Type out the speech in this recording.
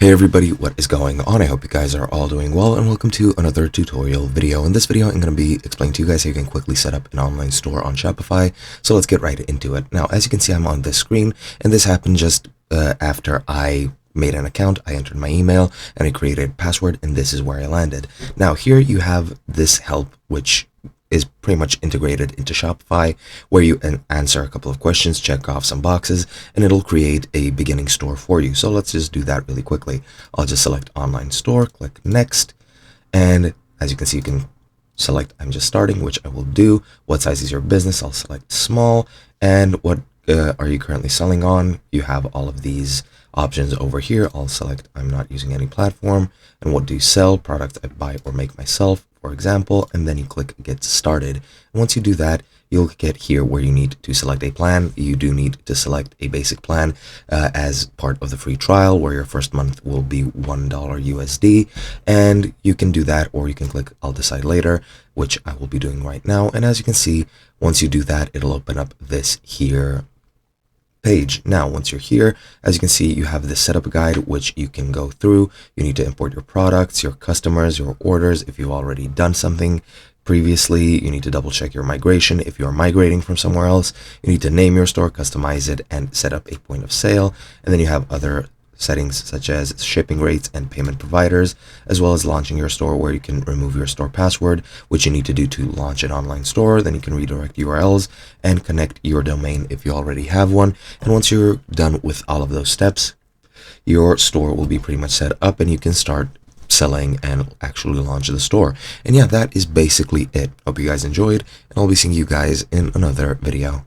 Hey everybody, what is going on? I hope you guys are all doing well, and welcome to another tutorial video. In this video, I'm going to be explaining to you guys how you can quickly set up an online store on Shopify. So let's get right into it. Now, as you can see, I'm on this screen, and this happened just after I made an account. I entered my email and I created a password, and this is where I landed. Now, here you have this help, which is pretty much integrated into Shopify, where you answer a couple of questions, check off some boxes, and it'll create a beginning store for you. So let's just do that really quickly. I'll just select online store, click next, and as you can see, you can select I'm just starting, which I will do. What size is your business? I'll select small. And what are you currently selling on? You have all of these options over here. I'll select I'm not using any platform. And what do you sell? Products I buy or make myself, for example, and then you click get started. And once you do that, you'll get here where you need to select a plan. You do need to select a basic plan as part of the free trial, where your first month will be $1 USD, and you can do that, or you can click I'll decide later, which I will be doing right now. And as you can see, once you do that, it'll open up this here page. Now, once you're here, as you can see, you have the setup guide, which you can go through. You need to import your products, your customers, your orders. If you've already done something previously, you need to double check your migration. If you're migrating from somewhere else, you need to name your store, customize it, and set up a point of sale. And then you have other settings such as shipping rates and payment providers, as well as launching your store, where you can remove your store password, which you need to do to launch an online store. Then you can redirect URLs and connect your domain if you already have one. And once you're done with all of those steps, your store will be pretty much set up, and you can start selling and actually launch the store. And yeah, that is basically it. Hope you guys enjoyed, and I'll be seeing you guys in another video.